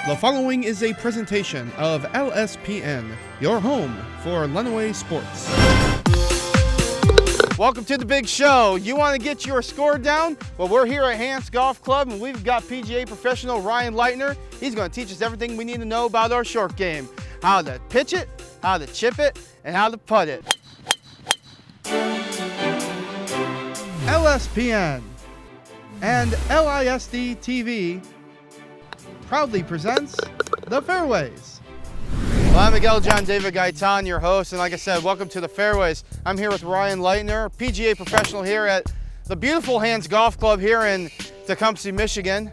The following is a presentation of LSPN, your home for Lenawee sports. Welcome to the big show. You want to get your score down? Well, we're here at Hantz Golf Club, and we've got PGA professional Ryan Leitner. He's going to teach us everything we need to know about our short game. How to pitch it, how to chip it, and how to putt it. LSPN and LISD-TV proudly presents the Fairways. Well, I'm Miguel Gaytán, your host, and like I said, welcome to the Fairways. I'm here with Ryan Leitner, PGA professional here at the beautiful Hantz Golf Club here in Tecumseh, Michigan.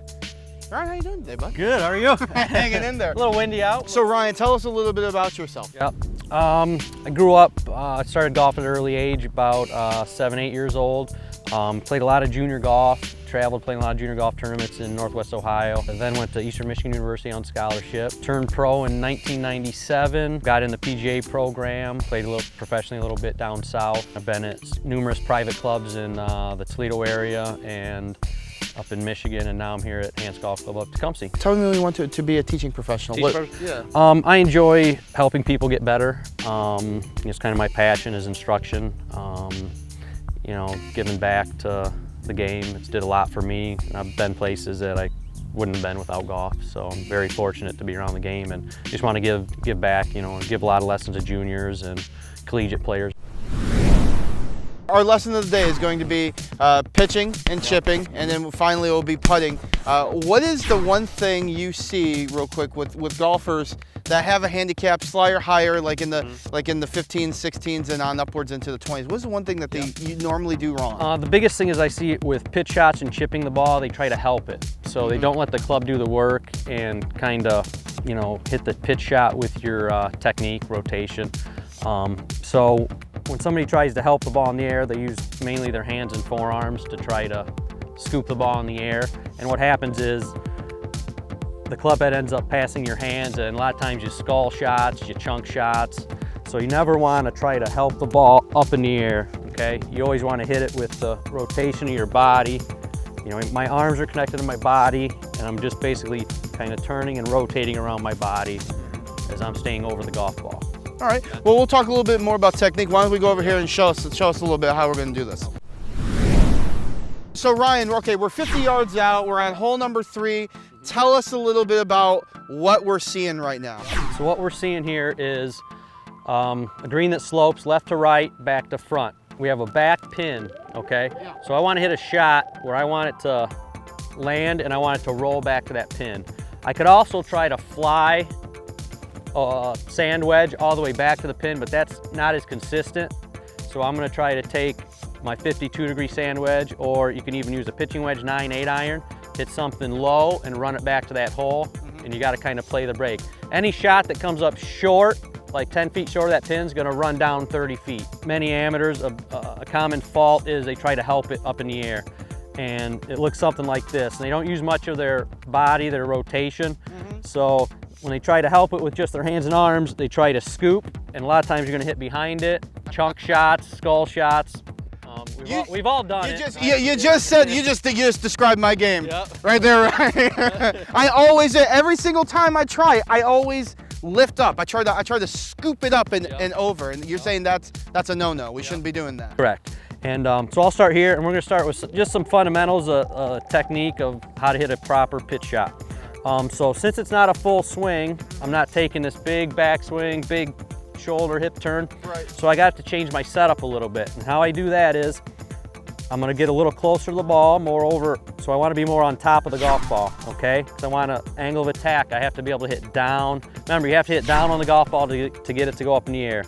Ryan, how you doing today, bud? Good, how are you? Hanging in there. A little windy out. So Ryan, tell us a little bit about yourself. Yep. I grew up, I started golf at an early age, about 7, 8 years old. Played a lot of junior golf, traveled playing a lot of junior golf tournaments in Northwest Ohio. I then went to Eastern Michigan University on scholarship. Turned pro in 1997, got in the PGA program, played a little professionally a little bit down south. I've been at numerous private clubs in the Toledo area and up in Michigan, and now I'm here at Hantz Golf Club up Tecumseh. Tell me when you want to be a teaching professional. Yeah. I enjoy helping people get better. It's kind of my passion is instruction. You know, giving back to the game. It's did a lot for me. I've been places that I wouldn't have been without golf, so I'm very fortunate to be around the game and just want to give back, you know, and give a lot of lessons to juniors and collegiate players. Our lesson of the day is going to be pitching and chipping, and then finally it will be putting. What is the one thing you see, real quick, with golfers that have a handicap slightly higher, like in the 15s, 16s, and on upwards into the 20s? What's the one thing that you normally do wrong? The biggest thing is I see it with pitch shots and chipping the ball. They try to help it, so they don't let the club do the work and kind of, you know, hit the pitch shot with your technique, rotation. So when somebody tries to help the ball in the air, they use mainly their hands and forearms to try to scoop the ball in the air. And what happens is the club head ends up passing your hands, and a lot of times you skull shots, you chunk shots. So you never want to try to help the ball up in the air, okay? You always want to hit it with the rotation of your body. You know, my arms are connected to my body, and I'm just basically kind of turning and rotating around my body as I'm staying over the golf ball. All right, well, we'll talk a little bit more about technique. Why don't we go over here and show us a little bit how we're going to do this. So Ryan, okay, we're 50 yards out. We're on hole number 3. Tell us a little bit about what we're seeing right now. So what we're seeing here is a green that slopes left to right, back to front. We have a back pin, okay? Yeah. So I want to hit a shot where I want it to land and I want it to roll back to that pin. I could also try to fly sand wedge all the way back to the pin, but that's not as consistent. So I'm going to try to take my 52-degree sand wedge, or you can even use a pitching wedge 9/8 iron, hit something low and run it back to that hole, and you got to kind of play the break. Any shot that comes up short, like 10 feet short of that pin, is going to run down 30 feet. Many amateurs, a common fault is they try to help it up in the air, and it looks something like this. And they don't use much of their body, their rotation, so when they try to help it with just their hands and arms, they try to scoop, and a lot of times you're going to hit behind it. Chunk shots, skull shots. We've all done it. You just described my game. Yep. Right there. Right? I always, every single time I try, I always lift up. I try to scoop it up and over. And you're saying that's a no-no. We shouldn't be doing that. Correct. And so I'll start here, and we're going to start with just some fundamentals, a technique of how to hit a proper pitch shot. So since it's not a full swing, I'm not taking this big backswing, big shoulder hip turn. Right. So I got to change my setup a little bit. And how I do that is I'm going to get a little closer to the ball, more over, so I want to be more on top of the golf ball, okay? Because I want an angle of attack. I have to be able to hit down. Remember, you have to hit down on the golf ball to get it to go up in the air.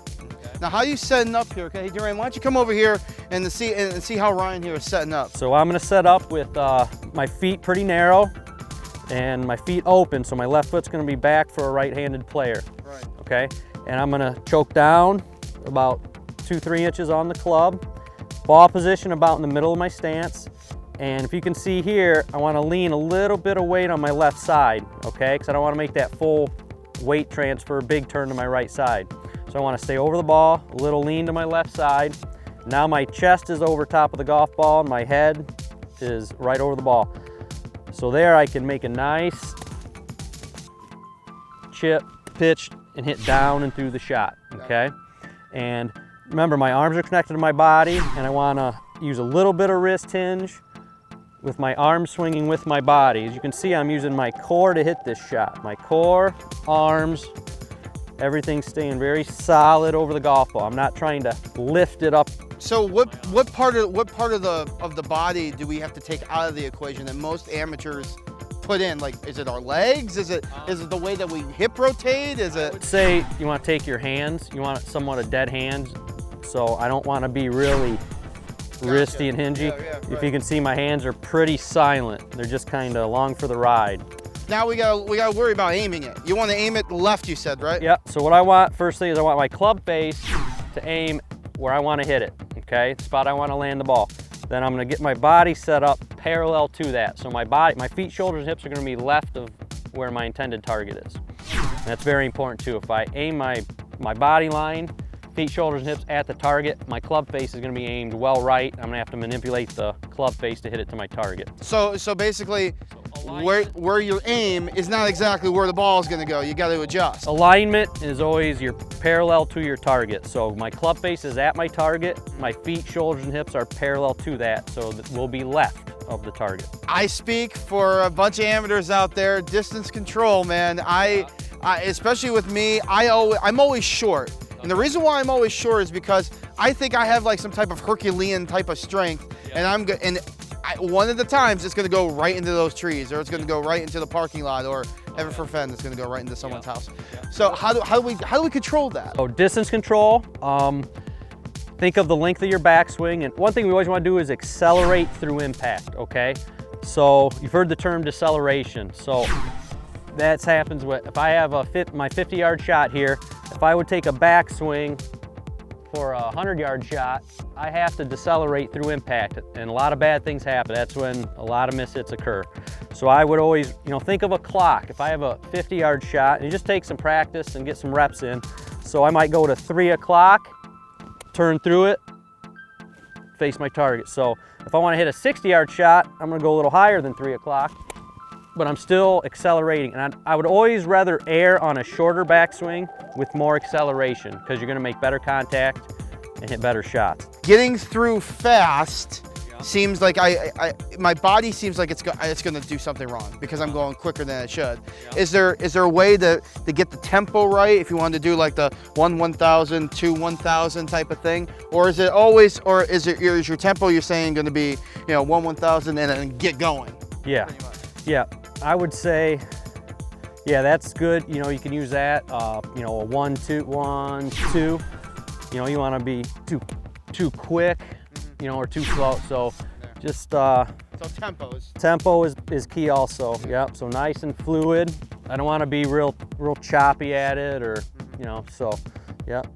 Now, how are you setting up here? Okay, Duran, why don't you come over here and see how Ryan here is setting up? So I'm going to set up with my feet pretty narrow and my feet open, so my left foot's going to be back for a right-handed player. Right. Okay, and I'm going to choke down about 2-3 inches on the club, ball position about in the middle of my stance, and if you can see here, I want to lean a little bit of weight on my left side, okay, because I don't want to make that full weight transfer, big turn to my right side. So I want to stay over the ball, a little lean to my left side. Now my chest is over top of the golf ball, and my head is right over the ball. So there I can make a nice chip, pitch, and hit down and through the shot, okay? And remember, my arms are connected to my body, and I wanna use a little bit of wrist hinge with my arms swinging with my body. As you can see, I'm using my core to hit this shot. My core, arms, everything's staying very solid over the golf ball. I'm not trying to lift it up. So what part of the body do we have to take out of the equation that most amateurs put in? Like, is it our legs? Is it the way that we hip rotate? Is it? I would say you want to take your hands. You want somewhat of dead hands. So I don't want to be really wristy and hingy. Right. If you can see, my hands are pretty silent. They're just kind of along for the ride. Now we gotta worry about aiming it. You want to aim it left, you said, right? Yep. So what I want first thing is I want my club face to aim where I want to hit it. Okay, the spot I want to land the ball. Then I'm going to get my body set up parallel to that. So my feet, shoulders, and hips are going to be left of where my intended target is. And that's very important too. If I aim my body line, feet, shoulders, and hips at the target, my club face is going to be aimed well right. I'm going to have to manipulate the club face to hit it to my target. So basically, where your aim is not exactly where the ball is going to go. You got to adjust. Alignment is always your parallel to your target. So my club face is at my target. My feet, shoulders, and hips are parallel to that. So that will be left of the target. I speak for a bunch of amateurs out there. Distance control, man. I especially with me, I'm always short. And the reason why I'm always short is because I think I have like some type of Herculean type of strength, and one of the times it's going to go right into those trees, or it's going to go right into the parking lot, or heaven forfend, it's going to go right into someone's house. So how do we control that? So distance control. Think of the length of your backswing, and one thing we always want to do is accelerate through impact. Okay, so you've heard the term deceleration. So that happens if I have my 50-yard shot here. If I would take a backswing for a 100-yard shot, I have to decelerate through impact, and a lot of bad things happen. That's when a lot of mishits occur. So I would always, think of a clock. If I have a 50-yard shot, and you just take some practice and get some reps in. So I might go to 3 o'clock, turn through it, face my target. So if I want to hit a 60-yard shot, I'm going to go a little higher than 3 o'clock, but I'm still accelerating. And I would always rather err on a shorter backswing with more acceleration, because you're going to make better contact and hit better shots. Getting through fast seems like my body seems like it's going to do something wrong because I'm going quicker than it should. Is there a way to get the tempo right if you want to do like the 1/1000, 2/1000 type of thing, or is it always, or is your tempo you're saying going to be 1/1000 and then get going? Yeah, I would say, that's good. You can use that. A 1-2, 1-2. You want to be too quick, or too slow. So just so tempo is key also. Yep. So nice and fluid. I don't want to be real choppy at it, or So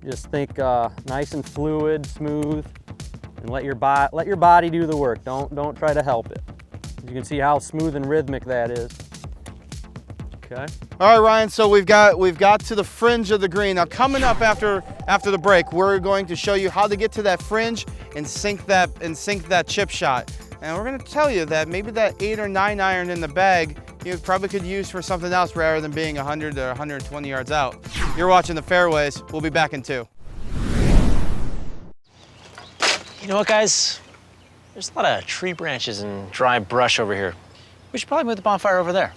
just think nice and fluid, smooth, and let your body do the work. Don't try to help it. You can see how smooth and rhythmic that is. Okay. All right, Ryan. So we've got to the fringe of the green. Now, coming up after the break, we're going to show you how to get to that fringe and sink that chip shot. And we're going to tell you that maybe that 8 or 9 iron in the bag you probably could use for something else rather than being 100 or 120 yards out. You're watching the Fairways. We'll be back in 2. You know what, guys? There's a lot of tree branches and dry brush over here. We should probably move the bonfire over there.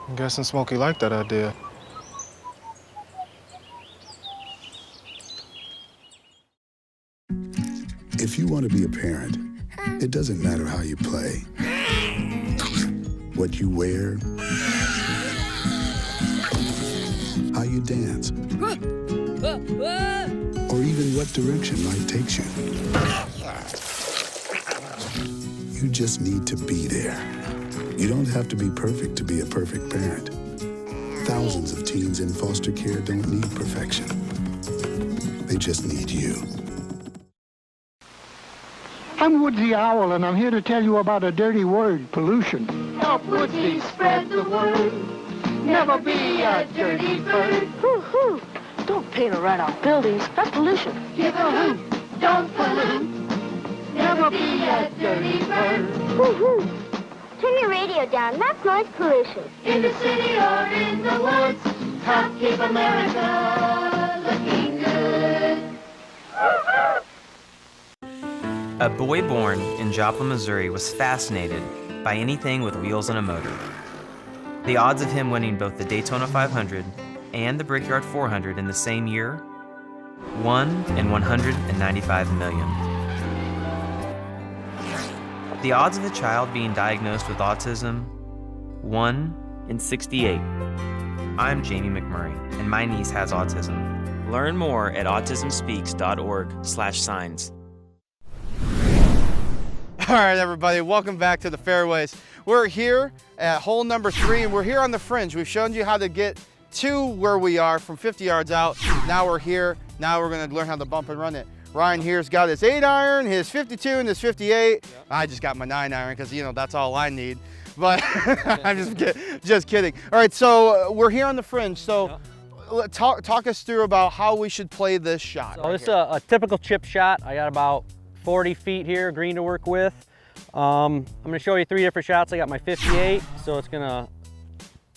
I'm guessing Smokey liked that idea. If you want to be a parent, it doesn't matter how you play, what you wear, how you dance, or even what direction life takes you. You just need to be there. You don't have to be perfect to be a perfect parent. Thousands of teens in foster care don't need perfection. They just need you. I'm Woodsy Owl, and I'm here to tell you about a dirty word, pollution. Help Woodsy spread the word. Never be a dirty bird. Hoo-hoo. Don't paint or write on buildings. That's pollution. Give a hoot, don't pollute. Never be a dirty bird. Hoo-hoo. Turn your radio down. That's noise pollution. In the city or in the woods, help keep America looking good. A boy born in Joplin, Missouri was fascinated by anything with wheels and a motor. The odds of him winning both the Daytona 500 and the Brickyard 400 in the same year, 1 in 195 million. The odds of a child being diagnosed with autism, 1 in 68. I'm Jamie McMurray, and my niece has autism. Learn more at autismspeaks.org/signs. All right, everybody, welcome back to the Fairways. We're here at hole number 3, and we're here on the Fringe. We've shown you how to get to where we are from 50 yards out. Now we're here. Now we're going to learn how to bump and run it. Ryan here's got his 8-iron, his 52, and his 58. Yep. I just got my 9-iron because, you know, that's all I need. But I'm just kidding. All right, so we're here on the Fringe. So talk us through about how we should play this shot. So this is a typical chip shot. I got about 40 feet here, green to work with. I'm gonna show you 3 different shots. I got my 58, so it's gonna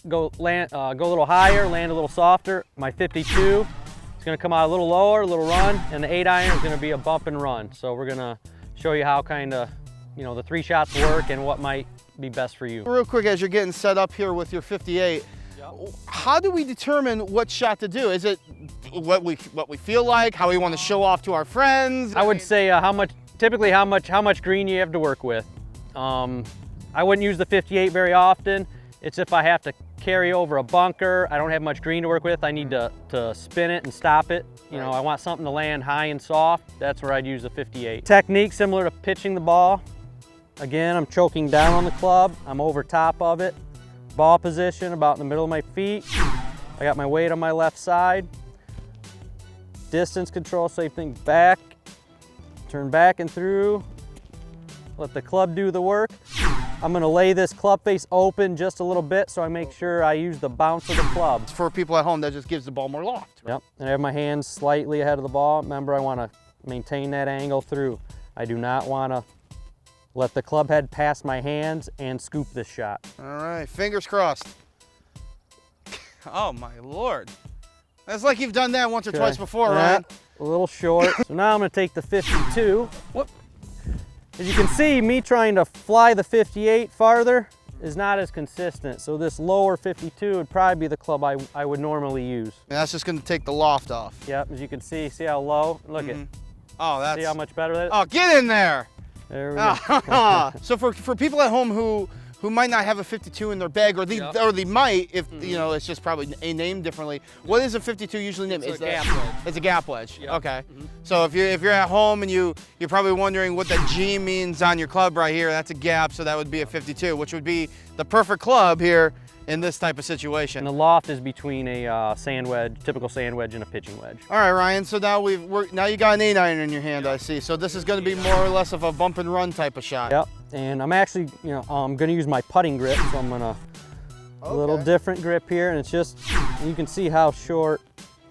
go a little higher, land a little softer. My 52, it's gonna come out a little lower, a little run, and the 8-iron is gonna be a bump and run. So we're gonna show you how kind of, you know, the 3 shots work and what might be best for you. Real quick, as you're getting set up here with your 58, how do we determine what shot to do? Is it what we feel like, how we want to show off to our friends? I would say typically how much green you have to work with. I wouldn't use the 58 very often. It's if I have to carry over a bunker, I don't have much green to work with, I need to spin it and stop it. You know, I want something to land high and soft. That's where I'd use the 58. Technique similar to pitching the ball. Again, I'm choking down on the club. I'm over top of it. Ball position about in the middle of my feet. I got my weight on my left side. Distance control, same thing, back. Turn back and through. Let the club do the work. I'm gonna lay this club face open just a little bit so I make sure I use the bounce of the club. For people at home, that just gives the ball more loft. Yep, and I have my hands slightly ahead of the ball. Remember, I wanna maintain that angle through. I do not wanna let the club head pass my hands and scoop this shot. All right, fingers crossed. Oh my Lord. That's like you've done that once or twice before, right? A little short. So now I'm gonna take the 52. Whoop. As you can see, me trying to fly the 58 farther is not as consistent. So this lower 52 would probably be the club I would normally use. And that's just gonna take the loft off. Yep, as you can see how low? Look at. Oh, that's. See how much better that is? Oh, get in there! There we go. So for people at home who might not have a 52 in their bag, or they might, if you know, it's just probably named differently. What is a 52 usually named? It's a gap wedge. It's a gap wedge. Yep. Okay. So if you're at home and you're probably wondering what the G means on your club right here, that's a gap. So that would be a 52, which would be the perfect club here in this type of situation. And the loft is between a sand wedge, typical sand wedge, and a pitching wedge. All right, Ryan. So now now you got an 8-iron in your hand, I see. So this is going to be more or less of a bump and run type of shot. Yep. And I'm actually, you know, I'm going to use my putting grip, so I'm going to a little different grip here, and it's just, you can see how short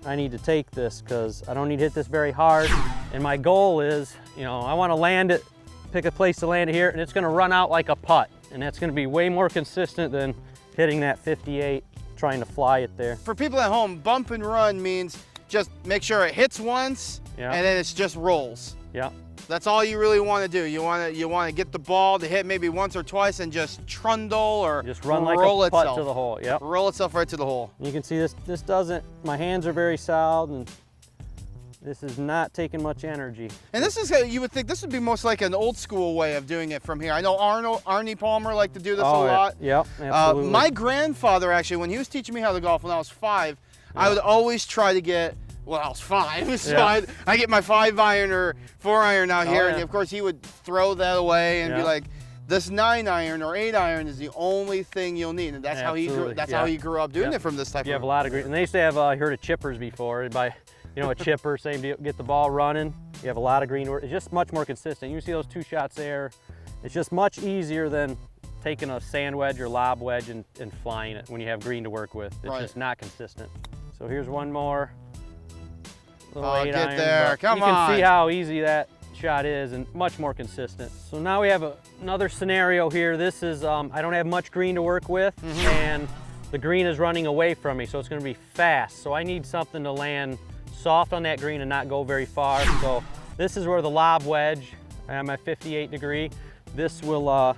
I need to take this because I don't need to hit this very hard. And my goal is, you know, I want to land it, pick a place to land it here, and it's going to run out like a putt, and that's going to be way more consistent than hitting that 58, trying to fly it there. For people at home, bump and run means just make sure it hits once, and then it's just rolls. Yeah. That's all you really want to do. You want to get the ball to hit maybe once or twice and just trundle or just run like roll a putt itself to the hole. Yep. Roll itself right to the hole. You can see this doesn't, my hands are very solid, and this is not taking much energy. And this is, you would think this would be most like an old school way of doing it from here. I know Arnie Palmer liked to do this a lot. Yep, absolutely. My grandfather actually, when he was teaching me how to golf when I was 5, I would always try to get, well, I was 5, so I get my 5-iron or 4-iron out here, and of course he would throw that away and be like, this 9-iron or 8-iron is the only thing you'll need, and that's how he grew. That's how he grew up doing it from this type. You have a lot of green, and they used to have. I heard of chippers before. By, you know, a chipper, same deal. Get the ball running. You have a lot of green work. It's just much more consistent. You see those 2 shots there. It's just much easier than taking a sand wedge or lob wedge and flying it when you have green to work with. It's Right. just not consistent. So here's one more. Little Oh, 8 get iron, there, but come you can see on. how easy that shot is and much more consistent. So now we have another scenario here. This is, I don't have much green to work with, and the green is running away from me, so it's gonna be fast. So I need something to land soft on that green and not go very far. So this is where the lob wedge, I'm at 58 degree. This will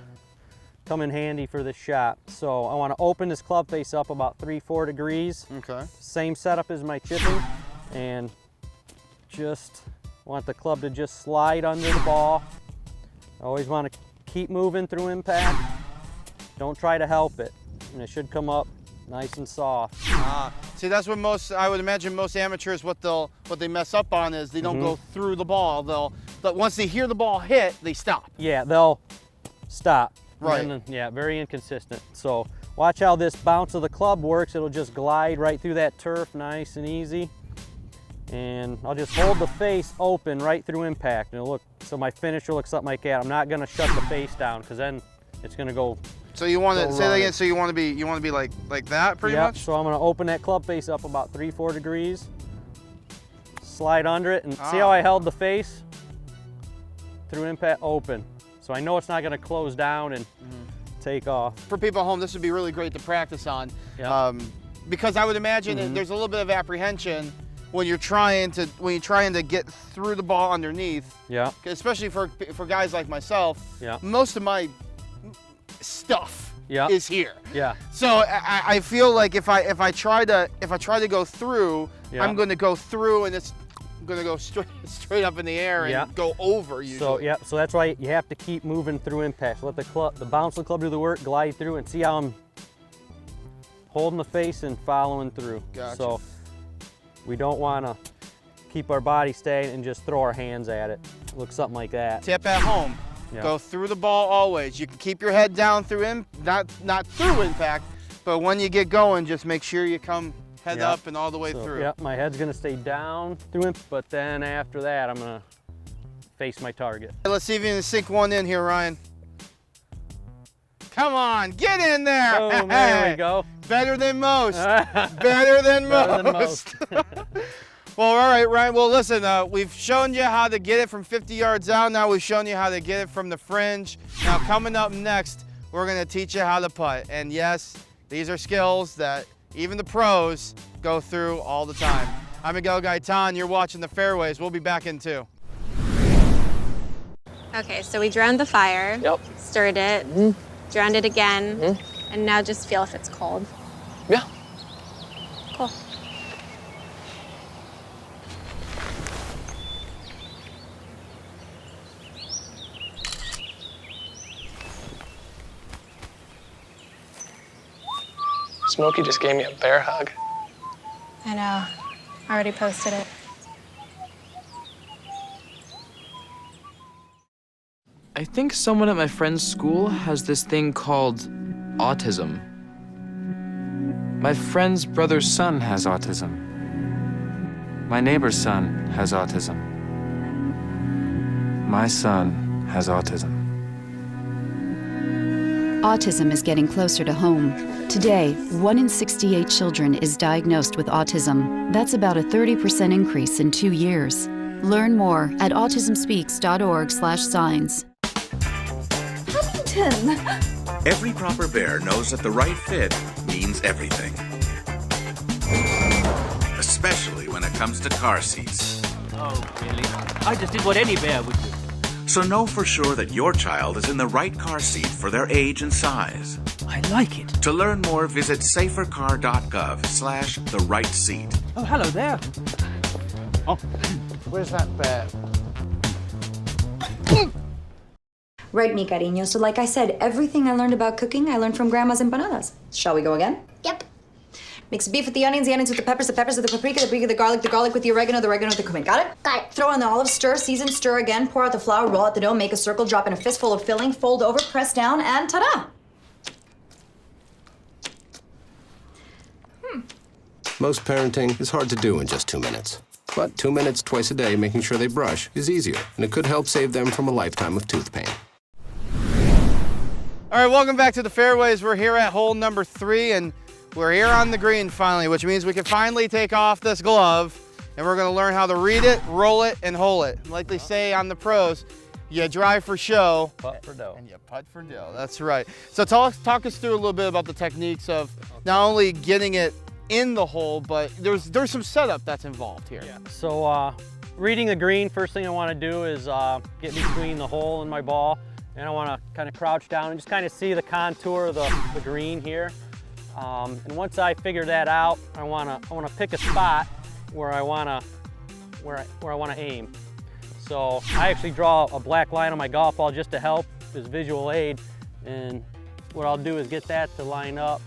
come in handy for this shot. So I wanna open this club face up about 3-4 degrees. Okay. Same setup as my chipping, and just want the club to just slide under the ball. I always want to keep moving through impact. Don't try to help it, and it should come up nice and soft. See, that's what I would imagine most amateurs, what they mess up on is they don't go through the ball. But once they hear the ball hit, they stop. Yeah, they'll stop. Right. And then, yeah, very inconsistent. So watch how this bounce of the club works. It'll just glide right through that turf, nice and easy. And I'll just hold the face open right through impact, and it'll look, so my finish will look something like that. I'm not gonna shut the face down, because then it's gonna go. So you want to say that again? So you want to be like that, pretty much? So I'm gonna open that club face up about 3-4 degrees, slide under it, and see how I held the face through impact open. So I know it's not gonna close down and take off. For people at home, this would be really great to practice on, Yeah. because I would imagine that there's a little bit of apprehension when you're trying to get through the ball underneath. Yeah. Especially for guys like myself. Yeah. Most of my stuff Yeah. is here. Yeah. So I feel like if I try to go through, Yeah. I'm going to go through and it's going to go straight up in the air and go over usually. So yeah, so that's why you have to keep moving through impact. So let the bounce of the club do the work, glide through, and see how I'm holding the face and following through. Gotcha. So we don't want to keep our body stagnant and just throw our hands at it. Look something like that. Tip at home. Yeah. Go through the ball always. You can keep your head down through not through impact, but when you get going, just make sure you come head up and all the way through. Yep, my head's gonna stay down through it, but then after that, I'm gonna face my target. Let's see if you can sink one in here, Ryan. Come on, get in there. Boom, there we go. Better than most. Better than most. Well, all right, Ryan. Well, listen, we've shown you how to get it from 50 yards out. Now we've shown you how to get it from the fringe. Now coming up next, we're gonna teach you how to putt. And yes, these are skills that even the pros go through all the time. I'm Miguel Gaytán. You're watching the Fairways. We'll be back in 2. Okay, so we drowned the fire. Yep. Stirred it. Drowned it again. And now just feel if it's cold. Yeah. Cool. Smokey just gave me a bear hug. I know. Already posted it. I think someone at my friend's school has this thing called autism. My friend's brother's son has autism. My neighbor's son has autism. My son has autism. Autism is getting closer to home. Today, 1 in 68 children is diagnosed with autism. That's about a 30% increase in 2 years. Learn more at autismspeaks.org/signs. Every proper bear knows that the right fit means everything. Especially when it comes to car seats. Oh, really? I just did what any bear would do. So know for sure that your child is in the right car seat for their age and size. I like it. To learn more, visit safercar.gov/the-right-seat. Oh, hello there. Oh, where's that bear? Right, mi cariño. So like I said, everything I learned about cooking, I learned from Grandma's empanadas. Shall we go again? Yep. Mix beef with the onions with the peppers with the paprika the garlic with the oregano with the cumin. Got it? Got it. Throw in the olives, stir, season, stir again, pour out the flour, roll out the dough, make a circle, drop in a fistful of filling, fold over, press down, and ta-da! Most parenting is hard to do in just 2 minutes. But 2 minutes twice a day making sure they brush is easier, and it could help save them from a lifetime of tooth pain. All right, welcome back to the Fairways. We're here at hole number 3, and we're here on the green finally, which means we can finally take off this glove, and we're gonna learn how to read it, roll it, and hole it. Like they say on the pros, you drive for show. Putt for dough. And you putt for dough, that's right. So talk us through a little bit about the techniques of not only getting it in the hole, but there's some setup that's involved here. Yeah. So reading the green, first thing I want to do is get between the hole and my ball, and I want to kind of crouch down and just kind of see the contour of the green here. And once I figure that out, I want to pick a spot where I want to aim. So I actually draw a black line on my golf ball just to help as visual aid, and what I'll do is get that to line up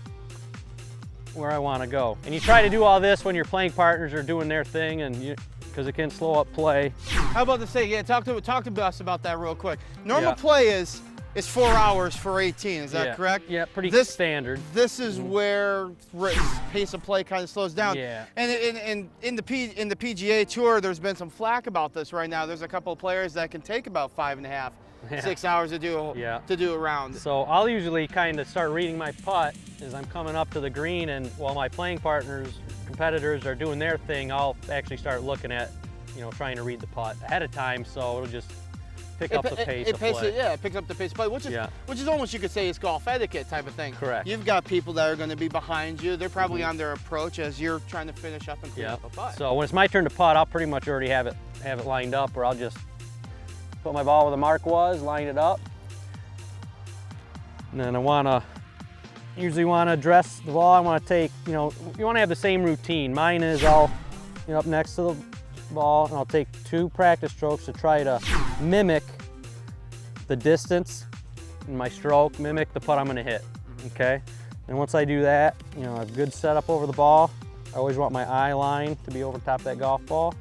where I want to go. And you try to do all this when your playing partners are doing their thing, and because it can slow up play. How about to say, yeah, talk to us about that real quick. Normal play is 4 hours for 18, is that correct? Yeah, pretty standard. This is where pace of play kind of slows down. Yeah. And in the PGA Tour, there's been some flack about this right now. There's a couple of players that can take about 5.5, 6 hours to do a round. So I'll usually kind of start reading my putt as I'm coming up to the green, and while my playing partners, competitors are doing their thing, I'll actually start looking at, trying to read the putt ahead of time, so it'll just pick up the pace of play. Yeah, it picks up the pace of play, which is almost, you could say, is golf etiquette type of thing. Correct. You've got people that are going to be behind you. They're probably on their approach as you're trying to finish up and clean up a putt. So when it's my turn to putt, I'll pretty much already have it lined up, or I'll just put my ball where the mark was, line it up, and then I usually want to address the ball. I want to take, you want to have the same routine. Mine is I'll, up next to the ball, and I'll take 2 practice strokes to try to mimic the distance in my stroke, mimic the putt I'm going to hit, okay? And once I do that, a good setup over the ball. I always want my eye line to be over top of that golf ball.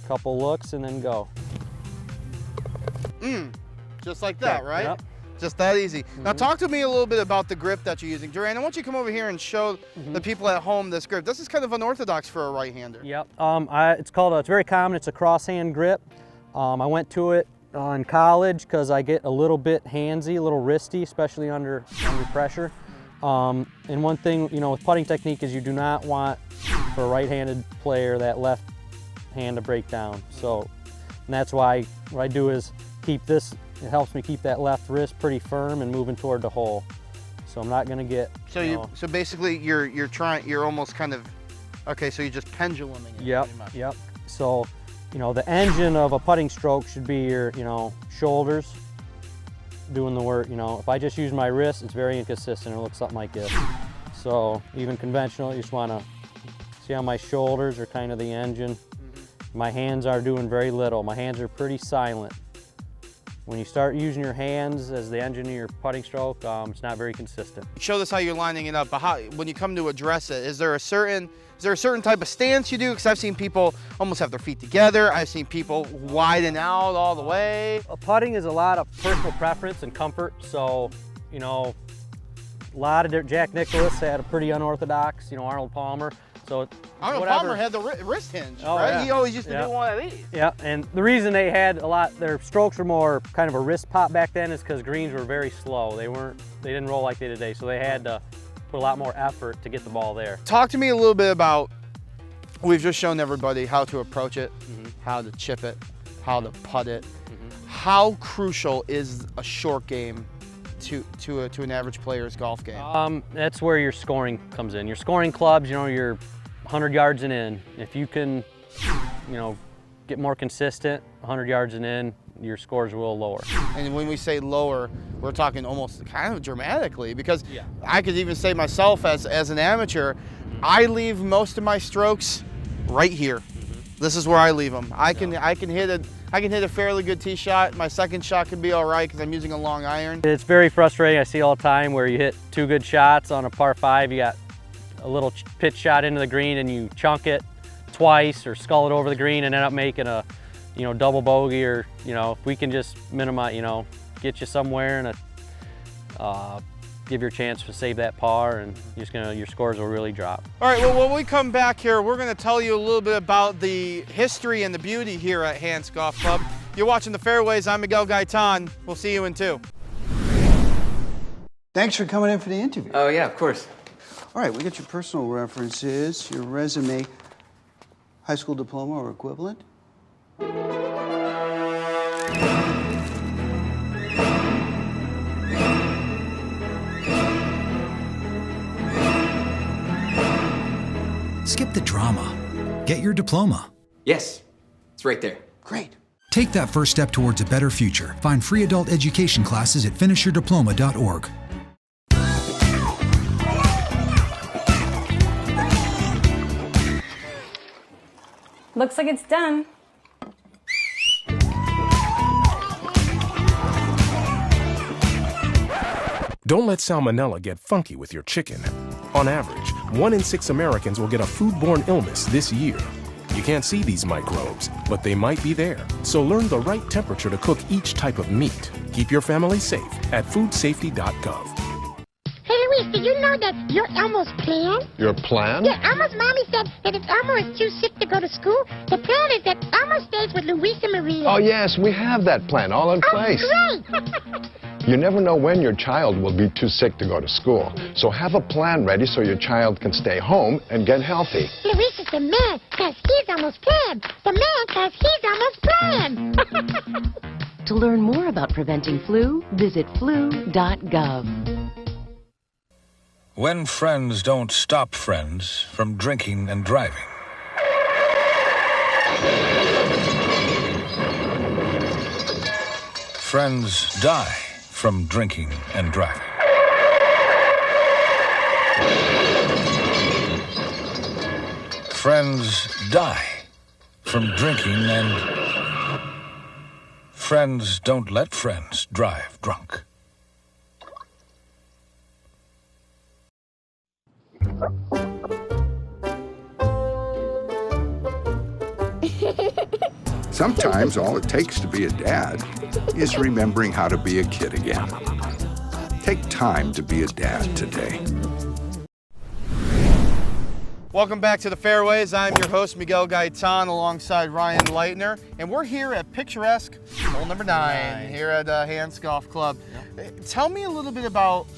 Couple looks and then go. Just like that, right? Yep. Just that easy. Now talk to me a little bit about the grip that you're using. Duran, I want you to come over here and show the people at home this grip. This is kind of unorthodox for a right-hander. Yep. It's very common. It's a cross-hand grip. I went to it in college because I get a little bit handsy, a little wristy, especially under pressure. And one thing, with putting technique is you do not want, for a right-handed player, that left hand to break down. So, and that's why what I do is keep this. It helps me keep that left wrist pretty firm and moving toward the hole. So I'm not going to get. So so basically you're almost kind of, okay, so you're just penduluming it. Yep. Pretty much. Yep. So, the engine of a putting stroke should be your, shoulders doing the work. If I just use my wrist, it's very inconsistent. It looks something like this. So even conventional, you just want to see how my shoulders are kind of the engine. My hands are doing very little. My hands are pretty silent. When you start using your hands as the engine of your putting stroke, it's not very consistent. Show us how you're lining it up, but when you come to address it, is there a certain type of stance you do? Because I've seen people almost have their feet together. I've seen people widen out all the way. Putting is a lot of personal preference and comfort. So, a lot of Jack Nicklaus had a pretty unorthodox, Arnold Palmer. So Arnold Palmer had the wrist hinge, right? Yeah. He always used to do one of these. Yeah, and the reason they had their strokes were more kind of a wrist pop back then is because greens were very slow. They didn't roll like they did today, so they had to put a lot more effort to get the ball there. Talk to me a little bit about, we've just shown everybody how to approach it, how to chip it, how to putt it. How crucial is a short game to an average player's golf game? That's where your scoring comes in. Your scoring clubs, you're 100 yards and in. If you can, get more consistent, 100 yards and in, your scores will lower. And when we say lower, we're talking almost kind of dramatically, because I could even say myself as an amateur, I leave most of my strokes right here. This is where I leave them. I can hit a fairly good tee shot. My second shot can be all right because I'm using a long iron. It's very frustrating. I see all the time where you hit 2 good shots on a par 5. You got a little pitch shot into the green and you chunk it twice or scull it over the green and end up making a, double bogey, or, if we can just minimize, get you somewhere and give you a chance to save that par, and your scores will really drop. All right, well, when we come back here, we're going to tell you a little bit about the history and the beauty here at Hantz Golf Club. You're watching the Fairways. I'm Miguel Gaytán. We'll see you in 2. Thanks for coming in for the interview. Oh, yeah, of course. All right, we got your personal references, your resume, high school diploma or equivalent. Skip the drama. Get your diploma. Yes, it's right there. Great. Take that first step towards a better future. Find free adult education classes at finishyourdiploma.org. Looks like it's done. Don't let salmonella get funky with your chicken. On average, 1 in 6 Americans will get a foodborne illness this year. You can't see these microbes, but they might be there. So learn the right temperature to cook each type of meat. Keep your family safe at foodsafety.gov. Hey, Luis, did you know that you're Elmo's plan? Your plan? Yeah, Elmo's mommy said that if Elmo is too sick to go to school, the plan is that Elmo stays with Luis and Maria. Oh, yes, we have that plan all in place. Oh, great! You never know when your child will be too sick to go to school. So have a plan ready so your child can stay home and get healthy. Luis is the man, because he's Elmo's plan. The man, because he's Elmo's plan. To learn more about preventing flu, visit flu.gov. When friends don't stop friends from drinking and driving. Friends die from drinking and driving. Friends die from drinking and... Friends don't let friends drive drunk. Sometimes all it takes to be a dad is remembering how to be a kid again. Take time to be a dad today. Welcome back to the Fairways. I'm your host, Miguel Gaytán, alongside Ryan Leitner, and we're here at picturesque hole number 9 here at Hantz Golf Club. Tell me a little bit about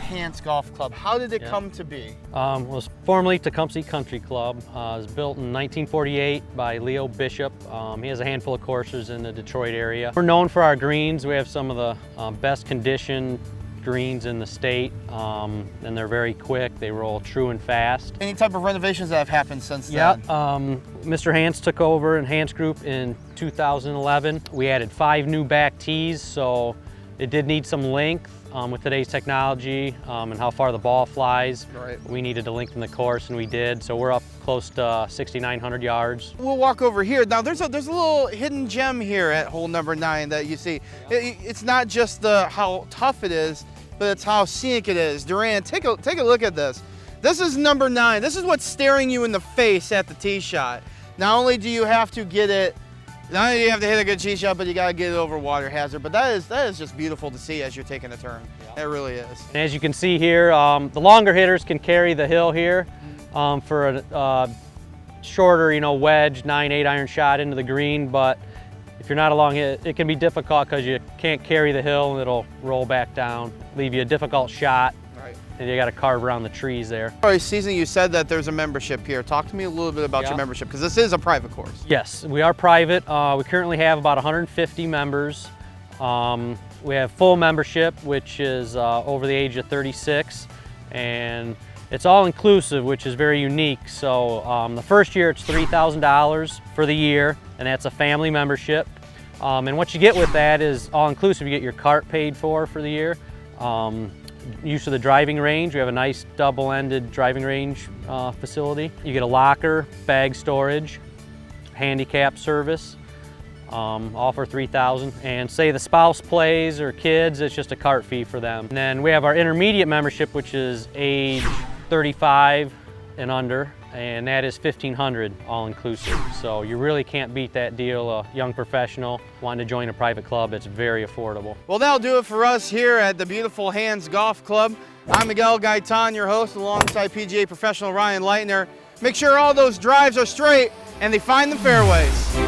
Hantz Golf Club. How did it come to be? It was formerly Tecumseh Country Club. It was built in 1948 by Leo Bishop. He has a handful of courses in the Detroit area. We're known for our greens. We have some of the best conditioned greens in the state, and they're very quick. They roll true and fast. Any type of renovations that have happened since then? Yeah, Mr. Hantz took over in Hantz Group in 2011. We added 5 new back tees, so it did need some length with today's technology and how far the ball flies. Right. We needed to lengthen the course, and we did. So we're up close to 6,900 yards. We'll walk over here. Now there's a little hidden gem here at hole number 9 that you see. It's not just how tough it is, but it's how scenic it is. Duran, take a look at this. This is number 9. This is what's staring you in the face at the tee shot. Not only do you have to get it, not only do you have to hit a good tee shot, but you got to get it over water hazard. But that is just beautiful to see as you're taking a turn. Yeah. It really is. And as you can see here, the longer hitters can carry the hill here for a shorter, wedge, 9-8 iron shot into the green. But if you're not a long hit, it can be difficult because you can't carry the hill and it'll roll back down, leave you a difficult shot. Right. And you got to carve around the trees there. All right, Season, you said that there's a membership here. Talk to me a little bit about your membership, because this is a private course. Yes, we are private. We currently have about 150 members. We have full membership, which is over the age of 36, and it's all inclusive, which is very unique. So the first year it's $3,000 for the year, and that's a family membership. And what you get with that is all inclusive. You get your cart paid for the year. Use of the driving range. We have a nice double-ended driving range facility. You get a locker, bag storage, handicap service, all for $3,000. And say the spouse plays or kids, it's just a cart fee for them. And then we have our intermediate membership, which is age 35 and under, and that is $1,500 all inclusive. So you really can't beat that deal. A young professional wanting to join a private club, it's very affordable. Well, that'll do it for us here at the beautiful Hantz Golf Club. I'm Miguel Gaytán, your host, alongside PGA professional Ryan Leitner. Make sure all those drives are straight and they find the fairways.